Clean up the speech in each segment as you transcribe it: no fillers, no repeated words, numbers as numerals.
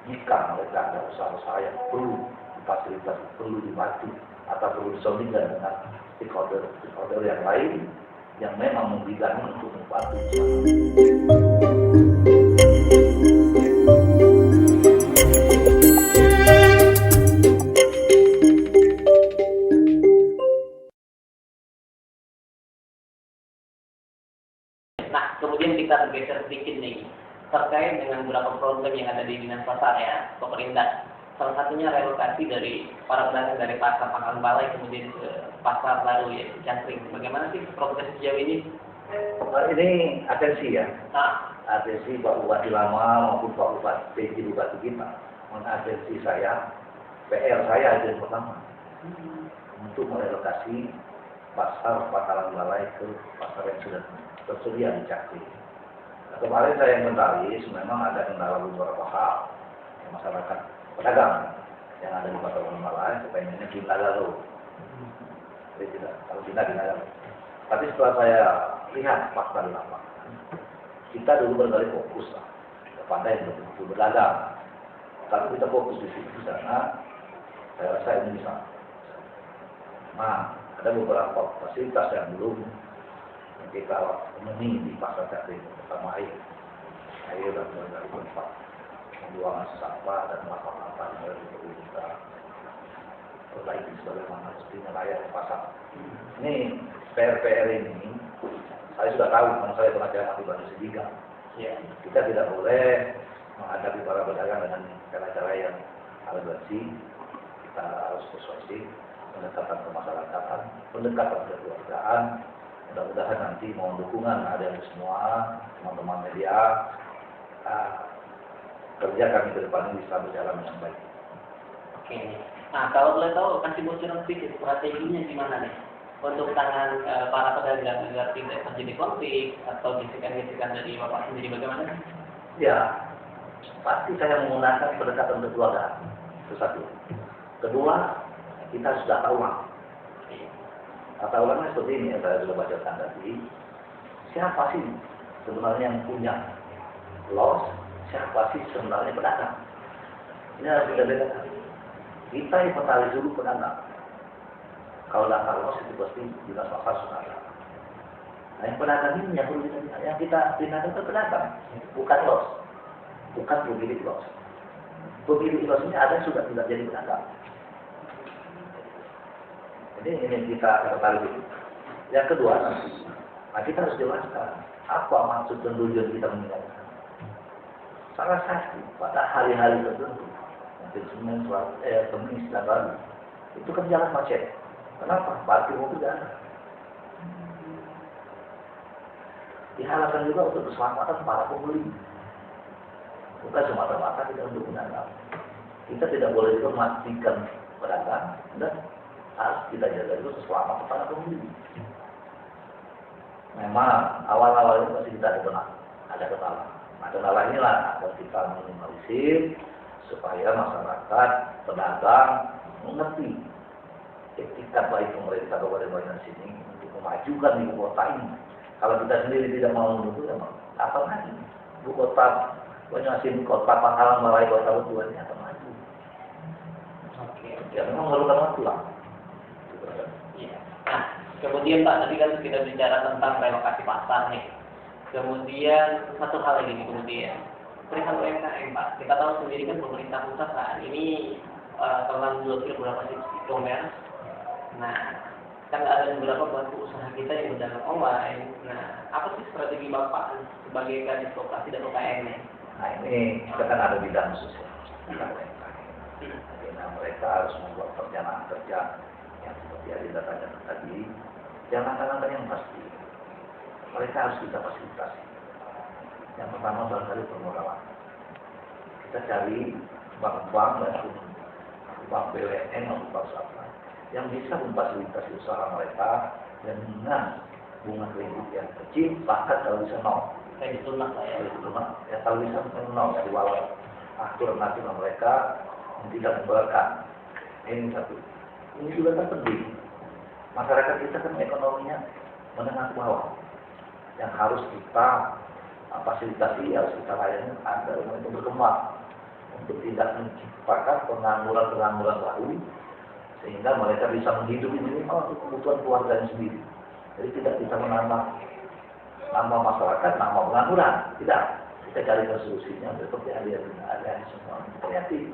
jika mereka ada usaha-usaha yang perlu difasilitasi, perlu dibantu, atau perlu disondingkan dengan stakeholder yang lain yang memang membidani untuk membantu usaha. Nah, kemudian kita bergeser sedikit nih terkait dengan beberapa problem yang ada di dinas pasar ya, pemerintah. Salah satunya relokasi dari para pedagang dari pasar Pangkalan Balai kemudian ke pasar baru ya, Cangkring. Bagaimana sih progres sejauh ini? Ini atensi ya, Nah, atensi Pak Bupati lama maupun Pak Bupati kita, mengatensi saya, PR saya itu yang pertama untuk merelokasi pasar Pangkalan Balai ke pasar yang sudah tersedia di Cangkring. Nah, kemarin saya inventaris, memang ada kendala beberapa hal yang masyarakat pedagang yang ada di pasar Pangkalan Balai, kepengennya pindah dulu. Jadi tidak, kalau pindah dulu. Tapi setelah saya lihat fakta di lapangan, kita dulu berkali fokus lah kepada yang betul-betul berdagang. Kalau kita fokus di situ sana, saya rasa ini bisa. Nah, ada beberapa fasilitas yang belum kita penuhi di pasar Cangkring, pertama air dan dari tempat pembuangan sampah dan apa-apa yang perlu kita perbaiki sebagaimana mestinya layak di pasar. Ini PR ini saya sudah tahu karena saya pernah jalan di Batu Sidiga. Ya, kita tidak boleh menghadapi para pedagang dengan cara-cara yang arogansi. Kita harus persuasif, pendekatan kemasyarakatan, pendekatan kekeluargaan. Mudah-mudahan nanti mohon dukungan ada semua teman-teman media, kerja kami ke depan ini bisa berjalan dengan baik. oke. Nah, kalau boleh tahu kasih bocoran sedikit strateginya gimana nih untuk tangan para pedagang agar tidak terjadi konflik atau gesekan-gesekan dari Bapak sendiri bagaimana? Ya, pasti saya menggunakan pendekatan kekeluargaan. Itu satu. Kedua, kita sudah tahu lah. Kata ulangnya seperti ini yang saya sudah bacakan tadi. Siapa sih sebenarnya yang punya loss? Siapa sih sebenarnya pedagang? Ini harus kita bedakan. Kita inventaris dulu pedagang. Kalau data loss itu pasti dinas pasar sudah ada. Nah, yang pedagang ini yang perlu kita tindakan itu pedagang, bukan loss, bukan pemilik loss. Pemilik loss ini ada yang sudah tidak jadi pedagang. Ini kita tarik dulu. Yang kedua nanti, kita harus jelaskan apa maksud dan tujuan kita meninggalkan. Salah satu pada hari-hari tertentu, mungkin Senin, Kamis, dan Rabu, itu kan jalan macet. Kenapa? Parkir mobil tidak ada. Diharapkan juga untuk keselamatan para pembeli. Bukan semata-mata kita untuk pedagang. Kita tidak boleh juga mematikan pedagang dan harus kita jaga itu keselamatan para pembeli. Memang awal-awalnya pasti kita ada kendala. Nah, kendala inilah harus kita minimalisir supaya masyarakat, pedagang mengerti etikat baik pemerintah Kabupaten Banyuwangi sini untuk memajukan ibu kota ini. Kalau kita sendiri tidak mau mendukung, ya apa lagi? Ibu kota Banyuwangi, kota Pangkalan Balai, kota Banyuwangi ini akan maju. Oke. Ya memang memerlukan waktu lah. Iya. Nah, kemudian Pak, tadi kan kita bicara tentang relokasi pasar nih. Kemudian satu hal lagi nih kemudian perihal UMKM Pak. Kita tahu sendiri kan pemerintah pusat saat ini telah memblokir beberapa e-commerce. Nah, kan ada beberapa pelaku usaha kita yang berdagang online. Nah, apa sih strategi Bapak sebagai Kadis Koperasi dan UKM nih? Nah ini kita kan ada bidang khusus ya, bidang UMKM. Nah, mereka harus membuat perencanaan kerja yang seperti yang ditanya tadi, yang langkah-langkah yang pasti. Mereka harus kita fasilitasi. Yang pertama barangkali permodalan. Kita cari bank-bank dan bank BUMN maupun bank swasta yang bisa memfasilitasi usaha mereka dengan bunga kredit yang kecil, bahkan kalau bisa nol. Kayak ditunak lah ya. Ya kalau bisa nol dari walau aturan nasional mereka yang tidak memberatkan. Ini satu. Ini juga kan penting. Masyarakat kita kan ekonominya menengah ke bawah. Yang harus kita fasilitasi, harus kita layani agar itu berkembang. untuk tidak menciptakan pengangguran-pengangguran baru, sehingga mereka bisa menghidupi minimal untuk kebutuhan keluarganya sendiri. Jadi tidak bisa menambah masyarakat, nambah pengangguran. Tidak. Kita cari solusinya seperti ada semua. Kita yakin.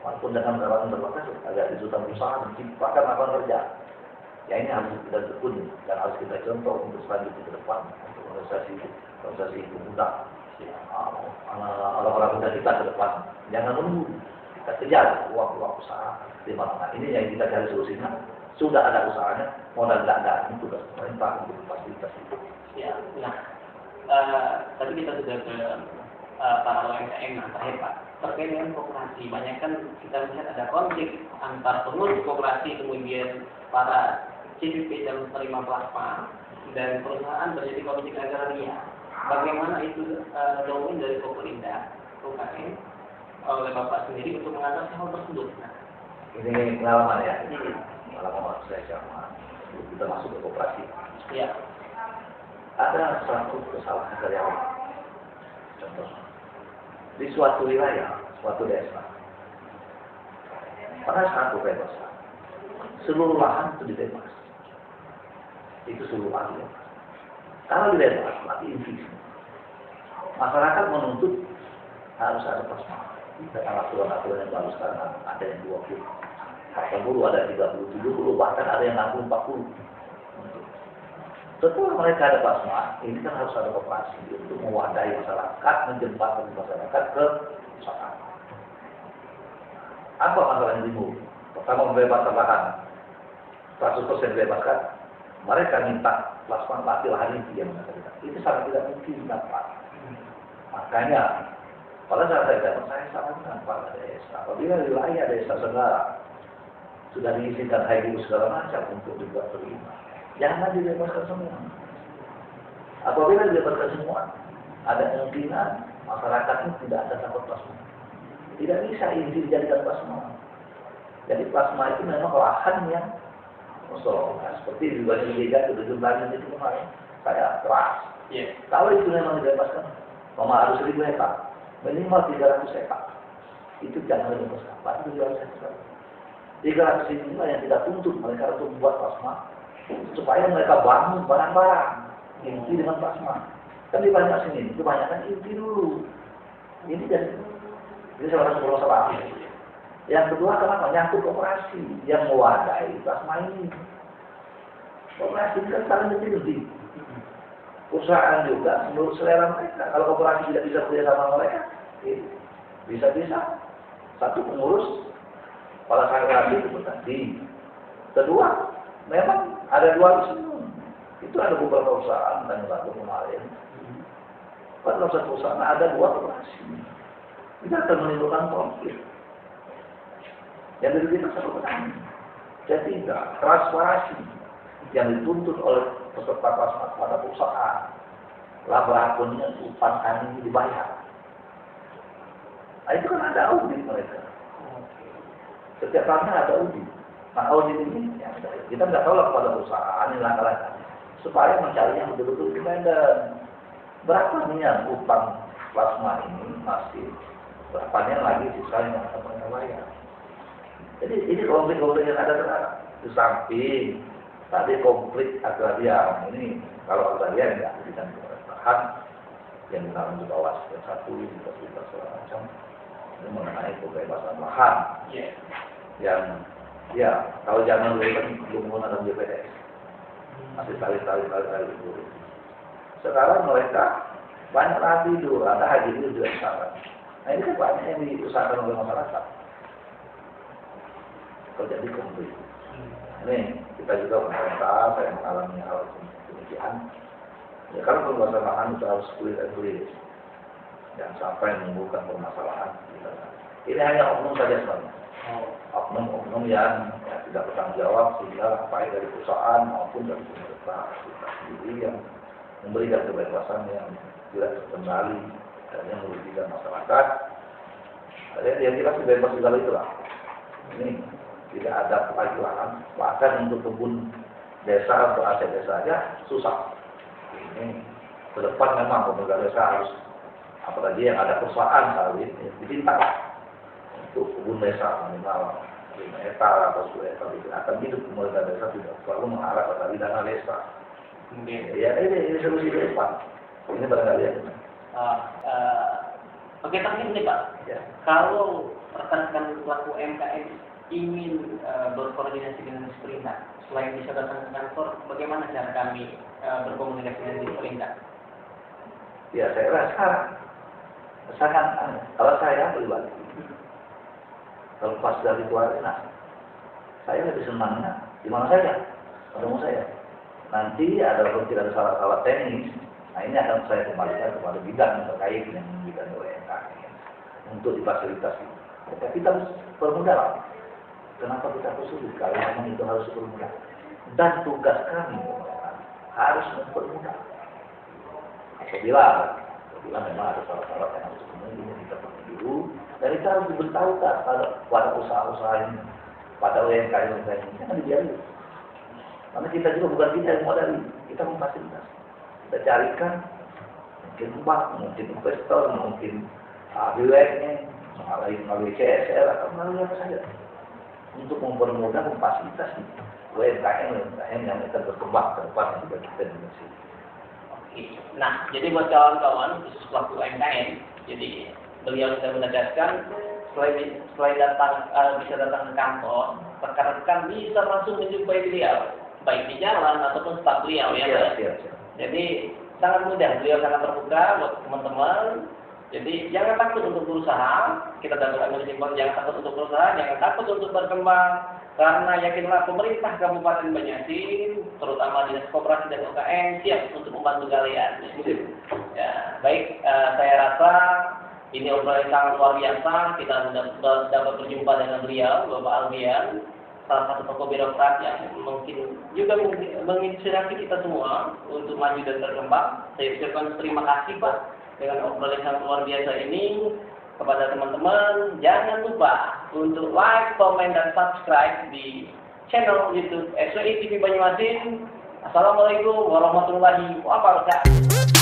Walaupun dengan kalangan terbatas, agak kesulitan usaha menciptakan lapangan kerja. Ya ini harus kita tekuni dan harus kita contoh untuk selanjutnya ke depan untuk organisasi ibu muda, orang-orang muda kita ke depan. Jangan menunggu, kita kejar uang usaha di mana. Ini yang kita cari solusinya. Sudah ada usahanya, modal tidak ada, ini tugas pemerintah untuk fasilitas itu. Ya, nah, tadi kita sudah ke para UMKM terakhir Pak. Terkait dengan koperasi, banyak kan kita lihat ada konflik antar pengurus koperasi kemudian para CPP dan penerima plasma dan perusahaan terjadi konflik agraria. Bagaimana itu domain dari Koperinda UKM oleh Bapak sendiri untuk mengatasi hal tersebut? Nah, ini pengalaman ya. Pengalaman saya sama kita masuk ke koperasi. Ya. Ada satu kesalahan karyawan. Contoh, di suatu wilayah, suatu desa, pada saat kebebasan, seluruh lahan itu dibebas. Itu seluruh lahan dibebas. Kalau dibebas, mati infeksi. Masyarakat menuntut harus ada plasma. Dengan aturan-aturan yang baru sekarang ada yang 20. Kata guru ada 30, 70, bahkan ada yang 60, 40. Setelah mereka ada plasma, ini kan harus ada operasi untuk mewadahi masyarakat, menjembatkan masyarakat ke usaha. Apa masalah yang timbul? Pertama, membebaskan lahan. 100% bebaskan. Mereka minta plasma mati lahan inti yang mereka. Itu sangat tidak mungkin dapat. Makanya, pada saat saya sarankan pada desa, apabila wilayah desa saudara sudah diizinkan HGU segala macam untuk dibuat terima, jangan dibebaskan semua. Apabila dibebaskan semua, ada kemungkinan masyarakat ini tidak ada dapat plasma. Tidak bisa inti dijadikan plasma. Jadi plasma itu memang lahan yang kosong. Nah, seperti di Bali Liga itu jumlahnya itu kemarin kayak keras. Yeah. Kalau itu memang dibebaskan, harus 1.000 hektar, minimal 300 hektar. Itu jangan dibebaskan. Pasti 300 hektar. 300 inilah yang kita tuntut mereka untuk membuat plasma supaya mereka bangun barang-barang inti dengan plasma. Kan di banyak sini, kebanyakan inti dulu. Ini jadi salah satu masalah. Yang kedua kenapa? Nyangkut koperasi yang mewadahi plasma ini. Koperasi ini kan saling lebih. Perusahaan juga menurut selera mereka. Kalau koperasi tidak bisa bekerja sama mereka, bisa-bisa satu pengurus kepala koperasi itu tadi. Kedua, memang ada dualisme. Itu ada beberapa perusahaan dan satu kemarin. Pada satu perusahaan ada 2 koperasi. Itu akan menimbulkan konflik. Yang dari kita satu petani. Ketiga, transparansi yang dituntut oleh peserta plasma pada perusahaan. Laba akunnya upah kami dibayar. Nah, itu kan ada audit mereka. Setiap tahun ada audit. Nah, audit ini ya, kita nggak tahu lah pada perusahaan ini langkah-langkah supaya mencari yang betul-betul independen. Berapa nih yang utang plasma ini masih berapanya lagi sisa yang akan mereka bayar. Jadi ini konflik-konflik yang ada sekarang. Di samping tadi konflik agraria ini, kalau agraria tidak diberikan pemerintahan yang mengalami di bawah satu, segala macam. Ini mengenai pembebasan lahan. Yang ya kalau zaman dulu kan belum menggunakan BPS, masih tali dulu. Sekarang mereka banyak lagi dulu, ada haji itu juga sekarang. Nah ini kan banyak yang diusahakan oleh masyarakat. Terjadi konflik. Ini kita juga pemerintah, saya mengalami hal demikian. Ya kalau pembebasan lahan itu harus clear. Jangan sampai menimbulkan permasalahan. Ini hanya oknum saja sebenarnya. Oknum-oknum yang tidak bertanggung jawab sehingga baik dari perusahaan maupun dari pemerintah kita sendiri yang memberikan kebebasan yang tidak terkendali dan yang merugikan masyarakat. Yang jelas bebas segala itulah. Ini tidak ada lahan, bahkan untuk kebun desa atau aset desa saja susah. Ini ke depan memang pemerintah desa harus, apalagi yang ada perusahaan sawit, diminta untuk kebun desa minimal 5 hektar atau 10 hektar akan hidup pemerintah desa tidak selalu mengarah pada dana desa. Ya ini solusi ke depan. Ini barangkali ya. Oke, terakhir nih Pak. Ya. Kalau rekan-rekan pelaku UMKM ingin berkoordinasi dengan Disperindak, selain bisa datang ke kantor, bagaimana cara kami berkomunikasi dengan Disperindak? Ya saya rasa sangat kalau saya pribadi kalau pas dari keluarga, nah, saya lebih senangnya di mana saja ketemu saya. Nanti ada tidak ada salah-salah teknis, nah ini akan saya kembalikan kepada bidang terkait dengan bidang UMKM untuk difasilitasi. Ya, kita harus permudah. Kenapa kita harus sulit? Kalau memang itu harus permudah. Dan tugas kami harus mempermudah. Apabila memang ada salah-salah yang harus kemudian kita perlu dulu, dan kita harus diberitahukan pada usaha-usaha ini, pada UMKM ini, jangan dibiarkan. Karena kita juga bukan kita yang modali, kita memfasilitasi. Kita carikan mungkin bank, mungkin investor, mungkin BUMN, melalui CSR atau melalui apa saja, untuk mempermudah memfasilitasi UMKM yang akan berkembang ke depan juga kita di Indonesia. Nah, jadi buat kawan-kawan khusus pelaku UMKM, jadi beliau sudah menegaskan selain datang bisa datang ke kantor, rekan-rekan bisa langsung menjumpai beliau, baik di jalan ataupun staf beliau ya. Jadi sangat mudah, beliau sangat terbuka buat teman-teman. Jadi jangan takut untuk berusaha, kita dapat menyimpulkan jangan takut untuk berusaha, jangan takut untuk berkembang, karena yakinlah pemerintah Kabupaten Banjarmasin, terutama Dinas Koperasi dan UKM siap untuk membantu kalian. Ya, baik, saya rasa ini obrolan sangat luar biasa. Kita dapat berjumpa dengan beliau, Bapak Aldian, salah satu tokoh birokrat yang mungkin juga menginspirasi kita semua untuk maju dan berkembang. Saya ucapkan terima kasih Pak dengan obrolan sangat luar biasa ini. Kepada teman-teman, jangan lupa untuk like, komen, dan subscribe di channel YouTube SWI TV Banjarmasin. Assalamualaikum warahmatullahi wabarakatuh.